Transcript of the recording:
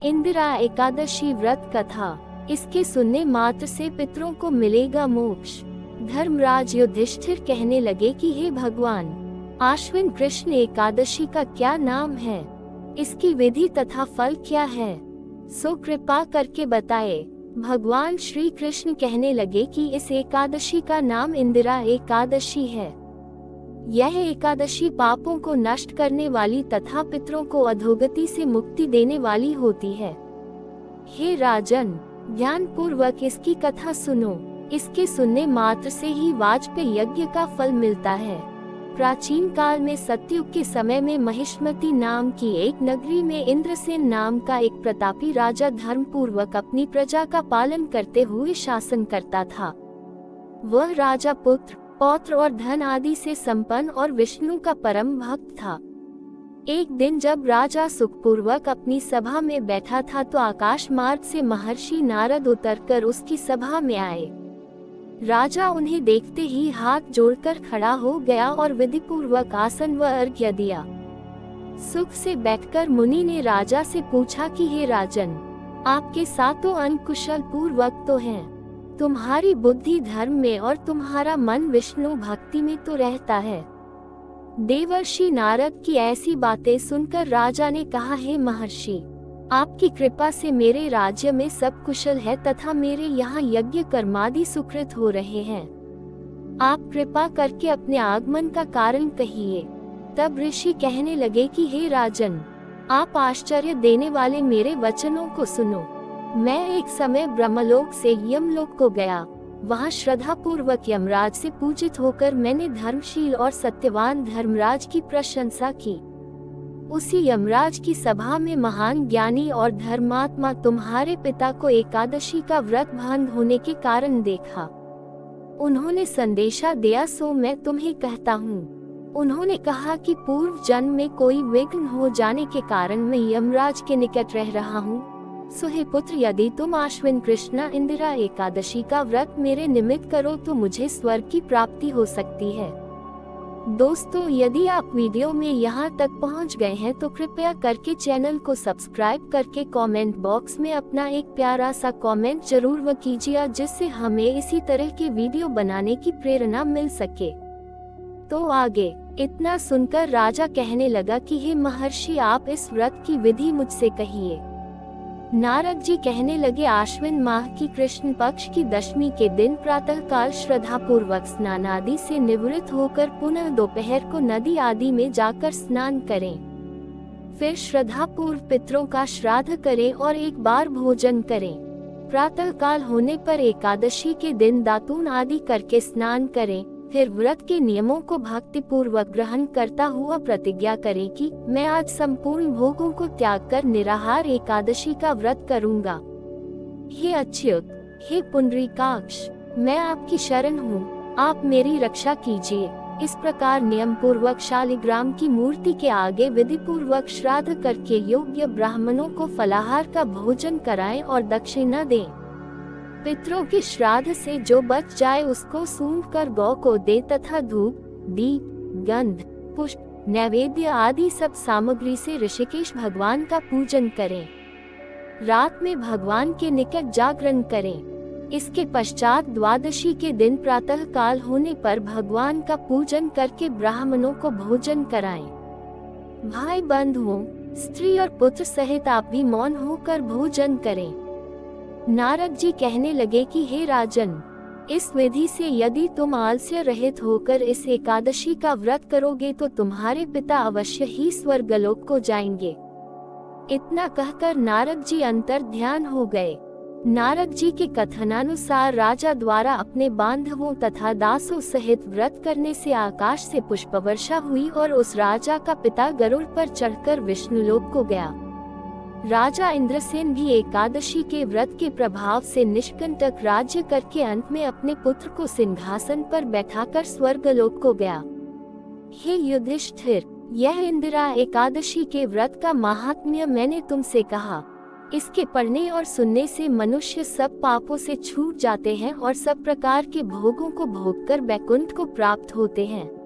इंदिरा एकादशी व्रत कथा। इसके सुनने मात्र से पितरों को मिलेगा मोक्ष। धर्मराज युधिष्ठिर कहने लगे कि हे भगवान, आश्विन कृष्ण एकादशी का क्या नाम है, इसकी विधि तथा फल क्या है, सो कृपा करके बताए। भगवान श्री कृष्ण कहने लगे कि इस एकादशी का नाम इंदिरा एकादशी है। यह एकादशी पापों को नष्ट करने वाली तथा पितरों को अधोगति से मुक्ति देने वाली होती है। हे राजन, ध्यान पूर्वक इसकी कथा सुनो। इसके सुनने मात्र से ही वाजपेय यज्ञ का फल मिलता है। प्राचीन काल में सतयुग के समय में महिष्मती नाम की एक नगरी में इंद्रसेन नाम का एक प्रतापी राजा धर्म पूर्वक अपनी प्रजा का पालन करते हुए शासन करता था। वह राजा पुत्र, पौत्र और धन आदि से संपन्न और विष्णु का परम भक्त था। एक दिन जब राजा सुखपूर्वक अपनी सभा में बैठा था तो आकाश मार्ग से महर्षि नारद उतरकर उसकी सभा में आए। राजा उन्हें देखते ही हाथ जोड़कर खड़ा हो गया और विधि पूर्वक आसन व अर्घ्य दिया। सुख से बैठकर मुनि ने राजा से पूछा कि हे राजन, आपके सातों अंग कुशल पूर्वक तो हैं, तुम्हारी बुद्धि धर्म में और तुम्हारा मन विष्णु भक्ति में तो रहता है। देवर्षि नारद की ऐसी बातें सुनकर राजा ने कहा, हे महर्षि, आपकी कृपा से मेरे राज्य में सब कुशल है तथा मेरे यहाँ यज्ञ कर्मादि सुकृत हो रहे हैं। आप कृपा करके अपने आगमन का कारण कहिए। तब ऋषि कहने लगे कि हे राजन, आप आश्चर्य देने वाले मेरे वचनों को सुनो। मैं एक समय ब्रह्मलोक से यमलोक को गया। वहाँ श्रद्धा पूर्वक यमराज से पूजित होकर मैंने धर्मशील और सत्यवान धर्मराज की प्रशंसा की। उसी यमराज की सभा में महान ज्ञानी और धर्मात्मा तुम्हारे पिता को एकादशी का व्रत भंग होने के कारण देखा। उन्होंने संदेशा दिया, सो मैं तुम्हें कहता हूँ। उन्होंने कहा कि पूर्व जन्म में कोई विघ्न हो जाने के कारण मैं यमराज के निकट रह रहा हूँ। सो हे पुत्र, यदि तुम आश्विन कृष्ण इंदिरा एकादशी का व्रत मेरे निमित्त करो तो मुझे स्वर्ग की प्राप्ति हो सकती है। दोस्तों, यदि आप वीडियो में यहाँ तक पहुँच गए हैं तो कृपया करके चैनल को सब्सक्राइब करके कमेंट बॉक्स में अपना एक प्यारा सा कमेंट जरूर कीजिए, जिससे हमें इसी तरह के वीडियो बनाने की प्रेरणा मिल सके। तो आगे इतना सुनकर राजा कहने लगा कि हे महर्षि, आप इस व्रत की विधि मुझसे कहिए। नारद जी कहने लगे, आश्विन माह की कृष्ण पक्ष की दशमी के दिन प्रातः काल श्रद्धा पूर्वक स्नान आदि से निवृत्त होकर पुनः दोपहर को नदी आदि में जाकर स्नान करें। फिर श्रद्धा पूर्व पितरों का श्राद्ध करें और एक बार भोजन करें। प्रातः काल होने पर एकादशी के दिन दातून आदि करके स्नान करें। फिर व्रत के नियमों को भक्ति पूर्वक ग्रहण करता हुआ प्रतिज्ञा करें कि मैं आज संपूर्ण भोगों को त्याग कर निराहार एकादशी का व्रत करूंगा। हे अच्युत, हे पुंडरीकाक्ष, मैं आपकी शरण हूँ, आप मेरी रक्षा कीजिए। इस प्रकार नियम पूर्वक शालिग्राम की मूर्ति के आगे विधि पूर्वक श्राद्ध करके योग्य ब्राह्मणों को फलाहार का भोजन कराएं और दक्षिणा दें। पितरों के श्राद्ध से जो बच जाए उसको सूंघ कर गौ को दे तथा धूप, दीप, गंध, पुष्प, नैवेद्य आदि सब सामग्री से ऋषिकेश भगवान का पूजन करें। रात में भगवान के निकट जागरण करें। इसके पश्चात द्वादशी के दिन प्रातः काल होने पर भगवान का पूजन करके ब्राह्मणों को भोजन कराएं। भाई बंधुओं, स्त्री और पुत्र सहित आप भी मौन होकर भोजन करें। नारद जी कहने लगे कि हे राजन, इस विधि से यदि तुम आलस्य रहित होकर इस एकादशी का व्रत करोगे तो तुम्हारे पिता अवश्य ही स्वर्गलोक को जाएंगे। इतना कहकर नारद जी अंतर ध्यान हो गए। नारद जी के कथनानुसार राजा द्वारा अपने बांधवों तथा दासों सहित व्रत करने से आकाश से पुष्प वर्षा हुई और उस राजा का पिता गरुड़ पर चढ़कर विष्णुलोक को गया। राजा इंद्रसेन भी एकादशी के व्रत के प्रभाव से निष्कंटक राज्य करके अंत में अपने पुत्र को सिंहासन पर बैठाकर स्वर्गलोक को गया। हे युधिष्ठिर, यह इंदिरा एकादशी के व्रत का महात्म्य मैंने तुमसे कहा। इसके पढ़ने और सुनने से मनुष्य सब पापों से छूट जाते हैं और सब प्रकार के भोगों को भोगकर बैकुंठ को प्राप्त होते हैं।